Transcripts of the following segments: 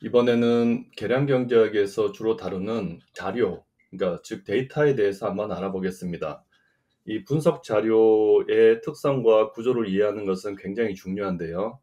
이번에는 계량경제학에서 주로 다루는 자료, 그러니까 즉 데이터에 대해서 한번 알아보겠습니다. 이 분석 자료의 특성과 구조를 이해하는 것은 굉장히 중요한데요.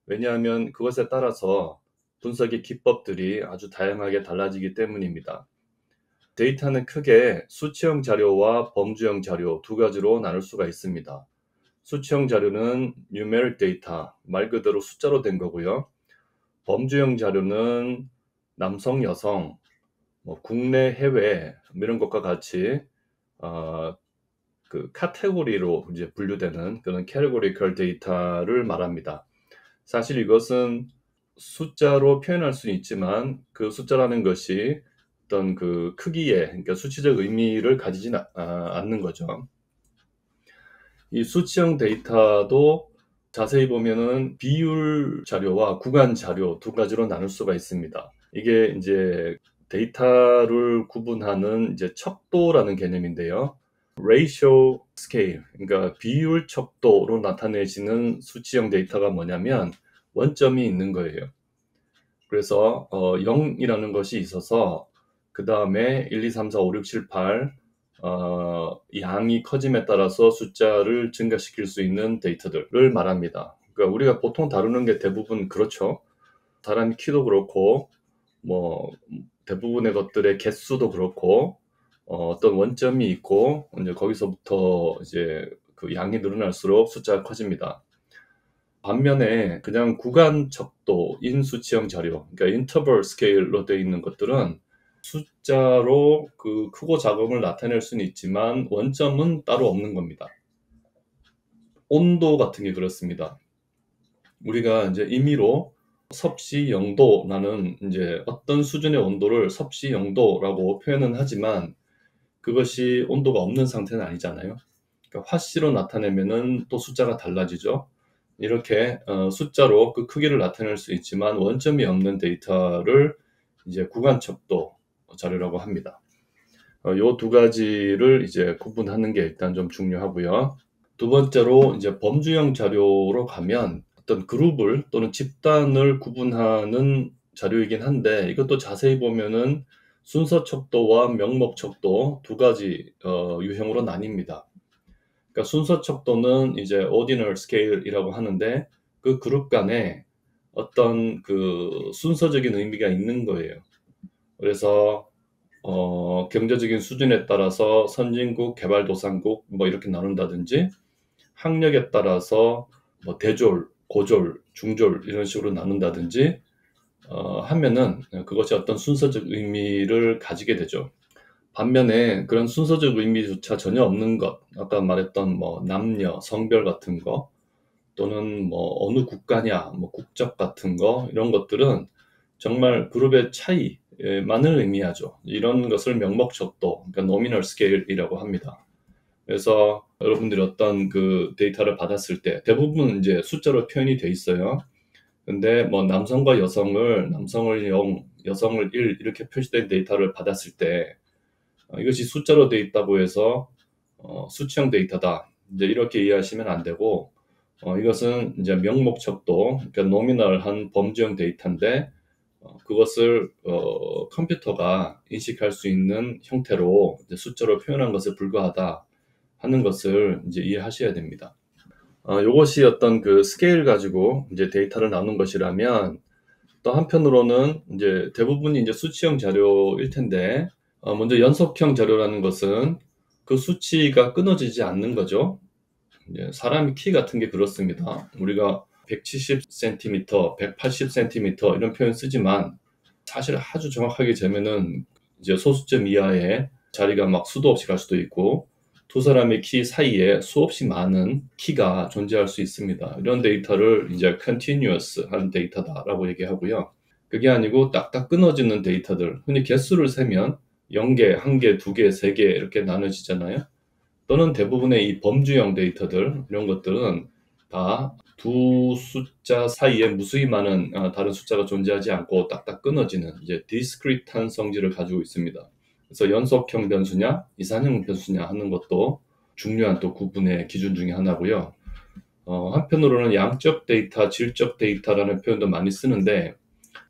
왜냐하면 그것에 따라서 분석의 기법들이 아주 다양하게 달라지기 때문입니다. 데이터는 크게 수치형 자료와 범주형 자료 두 가지로 나눌 수가 있습니다. 수치형 자료는 numeric data, 말 그대로 숫자로 된 거고요. 범주형 자료는 남성, 여성, 국내, 해외 이런 것과 같이 어, 그 카테고리로 이제 분류되는 그런 categorical 데이터를 말합니다. 사실 이것은 숫자로 표현할 수는 있지만 그 숫자라는 것이 어떤 그 크기의 그러니까 수치적 의미를 가지지는 않는 거죠. 이 수치형 데이터도 자세히 보면은 비율 자료와 구간 자료 두 가지로 나눌 수가 있습니다. 이게 이제 데이터를 구분하는 이제 척도라는 개념인데요. ratio scale, 그러니까 비율 척도로 나타내지는 수치형 데이터가 뭐냐면 원점이 있는 거예요. 그래서 0이라는 것이 있어서 그 다음에 1, 2, 3, 4, 5, 6, 7, 8 양이 커짐에 따라서 숫자를 증가시킬 수 있는 데이터들을 말합니다. 그러니까 우리가 보통 다루는 게 대부분 그렇죠. 사람 키도 그렇고 뭐 대부분의 것들의 개수도 그렇고 어떤 원점이 있고 이제 거기서부터 이제 그 양이 늘어날수록 숫자가 커집니다. 반면에 그냥 구간 척도인 수치형 자료, 그러니까 인터벌 스케일로 되어 있는 것들은 숫자로 그 크고 작음을 나타낼 수는 있지만 원점은 따로 없는 겁니다. 온도 같은 게 그렇습니다. 우리가 이제 임의로 섭씨 0도라는 이제 어떤 수준의 온도를 섭씨 0도라고 표현은 하지만 그것이 온도가 없는 상태는 아니잖아요. 그러니까 화씨로 나타내면은 또 숫자가 달라지죠. 이렇게 숫자로 그 크기를 나타낼 수 있지만 원점이 없는 데이터를 이제 구간 척도 자료라고 합니다. 요 두 가지를 이제 구분하는 게 일단 좀 중요하고요. 두 번째로 이제 범주형 자료로 가면 어떤 그룹을 또는 집단을 구분하는 자료이긴 한데 이것도 자세히 보면은 순서 척도와 명목 척도 두 가지 유형으로 나뉩니다. 그러니까 순서 척도는 이제 ordinal scale이라고 하는데 그 그룹 간에 어떤 그 순서적인 의미가 있는 거예요. 그래서 경제적인 수준에 따라서 선진국, 개발도상국 뭐 이렇게 나눈다든지 학력에 따라서 뭐 대졸, 고졸, 중졸 이런 식으로 나눈다든지 하면은 그것이 어떤 순서적 의미를 가지게 되죠. 반면에 그런 순서적 의미조차 전혀 없는 것, 아까 말했던 뭐 남녀, 성별 같은 거, 또는 뭐 어느 국가냐, 뭐 국적 같은 거, 이런 것들은 정말 그룹의 차이만을 의미하죠. 이런 것을 명목척도, 그러니까 노미널 스케일이라고 합니다. 그래서 여러분들이 어떤 그 데이터를 받았을 때 대부분 이제 숫자로 표현이 돼 있어요. 근데 뭐 남성과 남성을 0, 여성을 1 이렇게 표시된 데이터를 받았을 때 이것이 숫자로 돼 있다고 해서 수치형 데이터다. 이제 이렇게 이해하시면 안 되고 이것은 이제 명목척도, 그러니까 노미널한 범주형 데이터인데 그것을 컴퓨터가 인식할 수 있는 형태로 이제 숫자로 표현한 것에 불과하다 하는 것을 이제 이해하셔야 됩니다. 요것이 어떤 그 스케일 가지고 이제 데이터를 나눈 것이라면 또 한편으로는 이제 대부분이 이제 수치형 자료일 텐데 먼저 연속형 자료라는 것은 그 수치가 끊어지지 않는 거죠. 이제 사람 키 같은 게 그렇습니다. 우리가 170cm, 180cm 이런 표현 쓰지만 사실 아주 정확하게 재면은 이제 소수점 이하의 자리가 막 수도 없이 갈 수도 있고 두 사람의 키 사이에 수없이 많은 키가 존재할 수 있습니다. 이런 데이터를 이제 continuous 한 데이터다라고 얘기하고요. 그게 아니고 딱딱 끊어지는 데이터들, 흔히 개수를 세면 0개, 1개, 2개, 3개 이렇게 나눠지잖아요. 또는 대부분의 이 범주형 데이터들, 이런 것들은 다 두 숫자 사이에 무수히 많은 다른 숫자가 존재하지 않고 딱딱 끊어지는 이제 discrete한 성질을 가지고 있습니다. 그래서 연속형 변수냐, 이산형 변수냐 하는 것도 중요한 또 구분의 기준 중에 하나고요. 한편으로는 양적 데이터, 질적 데이터라는 표현도 많이 쓰는데,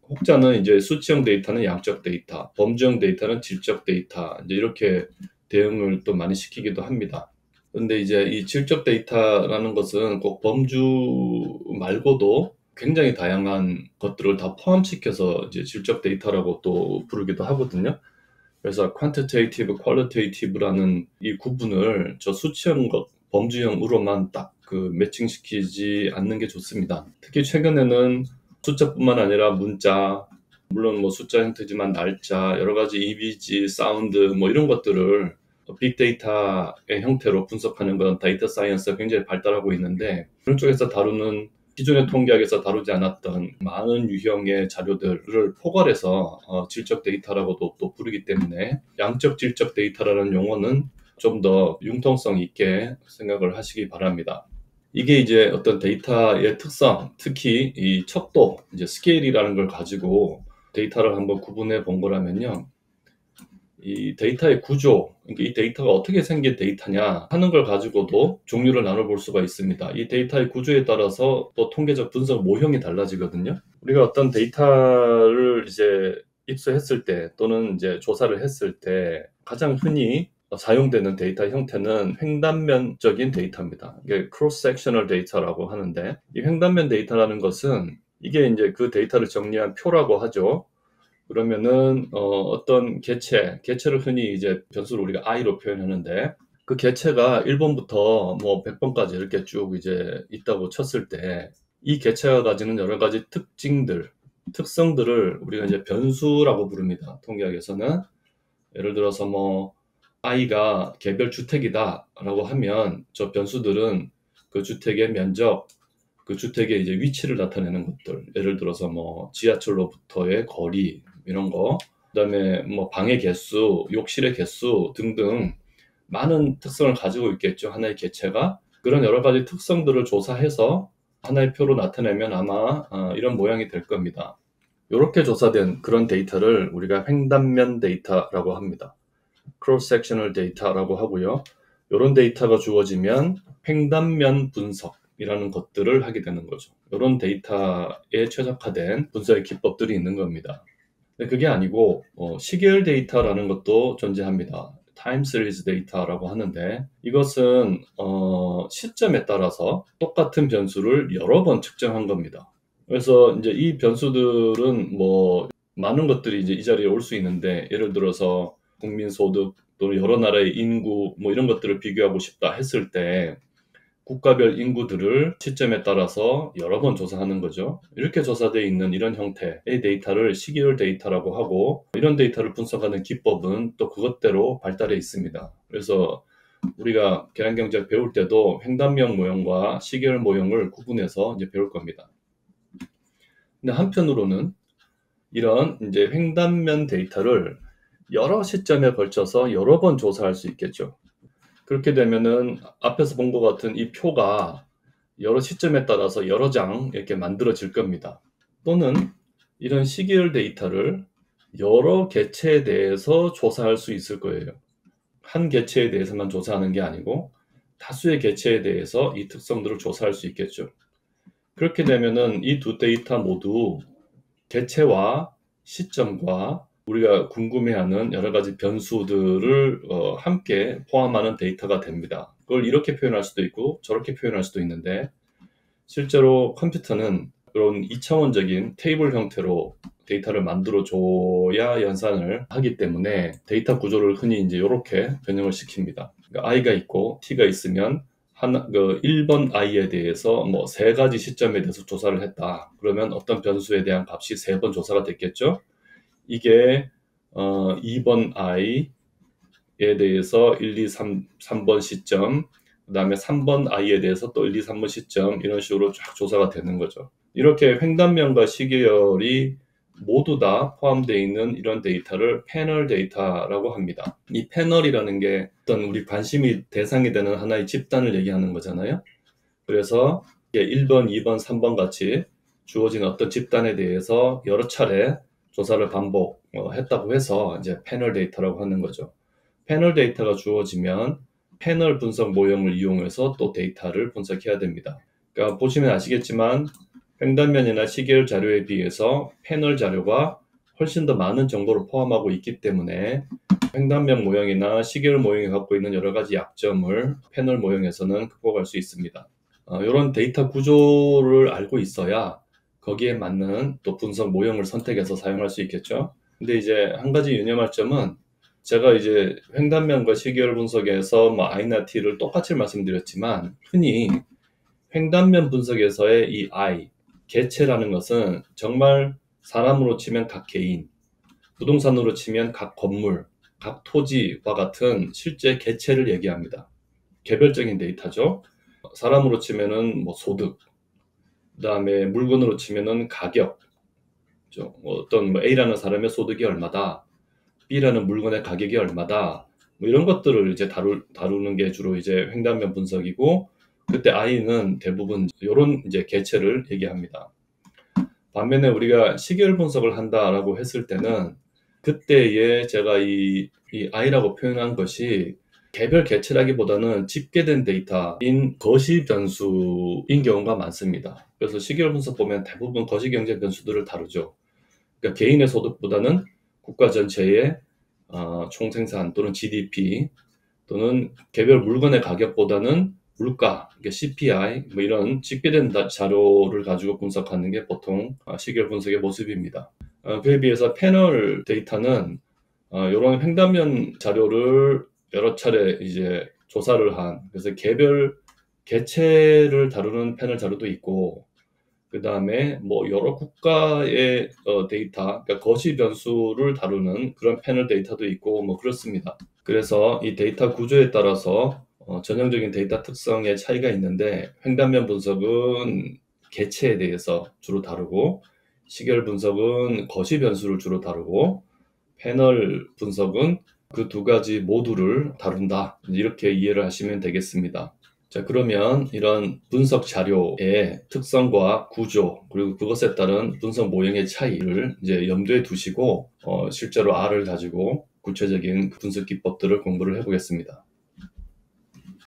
혹자는 이제 수치형 데이터는 양적 데이터, 범주형 데이터는 질적 데이터, 이제 이렇게 대응을 또 많이 시키기도 합니다. 근데 이제 이 질적 데이터라는 것은 꼭 범주 말고도 굉장히 다양한 것들을 다 포함시켜서 이제 질적 데이터라고 또 부르기도 하거든요. 그래서 quantitative, qualitative라는 이 구분을 저 수치형 것, 범주형으로만 딱 그 매칭시키지 않는 게 좋습니다. 특히 최근에는 숫자뿐만 아니라 문자, 물론 뭐 숫자 형태지만 날짜, 여러 가지 이미지, 사운드 뭐 이런 것들을 빅데이터의 형태로 분석하는 건 데이터 사이언스가 굉장히 발달하고 있는데, 그런 쪽에서 다루는 기존의 통계학에서 다루지 않았던 많은 유형의 자료들을 포괄해서 질적 데이터라고도 또 부르기 때문에 양적 질적 데이터라는 용어는 좀 더 융통성 있게 생각을 하시기 바랍니다. 이게 이제 어떤 데이터의 특성, 특히 이 척도, 이제 스케일이라는 걸 가지고 데이터를 한번 구분해 본 거라면요. 이 데이터의 구조, 그러니까 이 데이터가 어떻게 생긴 데이터냐 하는 걸 가지고도 종류를 나눠볼 수가 있습니다. 이 데이터의 구조에 따라서 또 통계적 분석 모형이 달라지거든요. 우리가 어떤 데이터를 이제 입수했을 때 또는 이제 조사를 했을 때 가장 흔히 사용되는 데이터 형태는 횡단면적인 데이터입니다. 이게 cross-sectional data라고 하는데, 이 횡단면 데이터라는 것은 이게 이제 그 데이터를 정리한 표라고 하죠. 그러면은 어떤 개체를 흔히 이제 변수를 우리가 i로 표현하는데, 그 개체가 1번부터 뭐 100번까지 이렇게 쭉 이제 있다고 쳤을 때, 이 개체가 가지는 여러 가지 특성들을 우리가 이제 변수라고 부릅니다. 통계학에서는. 예를 들어서 뭐 i가 개별 주택이다라고 하면 저 변수들은 그 주택의 면적, 그 주택의 이제 위치를 나타내는 것들, 예를 들어서 뭐 지하철로부터의 거리 이런 거, 그다음에 뭐 방의 개수, 욕실의 개수 등등 많은 특성을 가지고 있겠죠. 하나의 개체가 그런 여러 가지 특성들을 조사해서 하나의 표로 나타내면 아마 이런 모양이 될 겁니다. 이렇게 조사된 그런 데이터를 우리가 횡단면 데이터라고 합니다. cross-sectional data라고 하고요. 이런 데이터가 주어지면 횡단면 분석이라는 것들을 하게 되는 거죠. 이런 데이터에 최적화된 분석의 기법들이 있는 겁니다. 근데 그게 아니고 시계열 데이터라는 것도 존재합니다. time series data라고 하는데, 이것은 시점에 따라서 똑같은 변수를 여러 번 측정한 겁니다. 그래서 이제 이 변수들은 뭐 많은 것들이 이제 이 자리에 올 수 있는데, 예를 들어서 국민 소득 또는 여러 나라의 인구 뭐 이런 것들을 비교하고 싶다 했을 때 국가별 인구들을 시점에 따라서 여러 번 조사하는 거죠. 이렇게 조사되어 있는 이런 형태의 데이터를 시계열 데이터라고 하고, 이런 데이터를 분석하는 기법은 또 그것대로 발달해 있습니다. 그래서 우리가 계량경제학 배울 때도 횡단면 모형과 시계열 모형을 구분해서 이제 배울 겁니다. 근데 한편으로는 이런 이제 횡단면 데이터를 여러 시점에 걸쳐서 여러 번 조사할 수 있겠죠. 그렇게 되면은 앞에서 본 것 같은 이 표가 여러 시점에 따라서 여러 장 이렇게 만들어질 겁니다. 또는 이런 시계열 데이터를 여러 개체에 대해서 조사할 수 있을 거예요. 한 개체에 대해서만 조사하는 게 아니고 다수의 개체에 대해서 이 특성들을 조사할 수 있겠죠. 그렇게 되면은 이 두 데이터 모두 개체와 시점과 우리가 궁금해하는 여러 가지 변수들을 함께 포함하는 데이터가 됩니다. 그걸 이렇게 표현할 수도 있고 저렇게 표현할 수도 있는데, 실제로 컴퓨터는 그런 2차원적인 테이블 형태로 데이터를 만들어 줘야 연산을 하기 때문에 데이터 구조를 흔히 이제 이렇게 변형을 시킵니다. 그러니까 i가 있고 t가 있으면 1번 i에 대해서 뭐 3가지 시점에 대해서 조사를 했다. 그러면 어떤 변수에 대한 값이 3번 조사가 됐겠죠? 이게 2번 i에 대해서 1, 2, 3번 시점, 그 다음에 3번 i에 대해서 또 1, 2, 3번 시점, 이런 식으로 쫙 조사가 되는 거죠. 이렇게 횡단면과 시계열이 모두 다 포함되어 있는 이런 데이터를 패널 데이터라고 합니다. 이 패널이라는 게 어떤 우리 관심이 대상이 되는 하나의 집단을 얘기하는 거잖아요. 그래서 1번, 2번, 3번 같이 주어진 어떤 집단에 대해서 여러 차례 조사를 반복했다고 해서 이제 패널 데이터라고 하는 거죠. 패널 데이터가 주어지면 패널 분석 모형을 이용해서 또 데이터를 분석해야 됩니다. 그러니까 보시면 아시겠지만 횡단면이나 시계열 자료에 비해서 패널 자료가 훨씬 더 많은 정보를 포함하고 있기 때문에 횡단면 모형이나 시계열 모형이 갖고 있는 여러 가지 약점을 패널 모형에서는 극복할 수 있습니다. 이런 데이터 구조를 알고 있어야 거기에 맞는 또 분석 모형을 선택해서 사용할 수 있겠죠. 근데 이제 한 가지 유념할 점은 제가 이제 횡단면과 시계열 분석에서 뭐 I나 T를 똑같이 말씀드렸지만 흔히 횡단면 분석에서의 이 I, 개체라는 것은 정말 사람으로 치면 각 개인, 부동산으로 치면 각 건물, 각 토지와 같은 실제 개체를 얘기합니다. 개별적인 데이터죠. 사람으로 치면은 뭐 소득, 그다음에 물건으로 치면은 가격, 어떤 뭐 A라는 사람의 소득이 얼마다, B라는 물건의 가격이 얼마다, 뭐 이런 것들을 이제 다루는 게 주로 이제 횡단면 분석이고, 그때 I는 대부분 이런 이제 개체를 얘기합니다. 반면에 우리가 시계열 분석을 한다라고 했을 때는 그때에 제가 이 I라고 표현한 것이 개별 개체라기보다는 집계된 데이터인 거시 변수인 경우가 많습니다. 그래서 시계열 분석 보면 대부분 거시 경제 변수들을 다루죠. 그러니까 개인의 소득보다는 국가 전체의 총생산 또는 GDP 또는 개별 물건의 가격보다는 물가, 그러니까 CPI 뭐 이런 집계된 자료를 가지고 분석하는 게 보통 시계열 분석의 모습입니다. 그에 비해서 패널 데이터는 이런 횡단면 자료를 여러 차례 이제 조사를 한, 그래서 개별 개체를 다루는 패널 자료도 있고, 그 다음에 뭐 여러 국가의 데이터, 그러니까 거시 변수를 다루는 그런 패널 데이터도 있고 뭐 그렇습니다. 그래서 이 데이터 구조에 따라서 전형적인 데이터 특성의 차이가 있는데, 횡단면 분석은 개체에 대해서 주로 다루고, 시계열 분석은 거시 변수를 주로 다루고, 패널 분석은 그 두 가지 모두를 다룬다. 이렇게 이해를 하시면 되겠습니다. 자, 그러면 이런 분석 자료의 특성과 구조, 그리고 그것에 따른 분석 모형의 차이를 이제 염두에 두시고 실제로 R을 가지고 구체적인 분석 기법들을 공부를 해보겠습니다.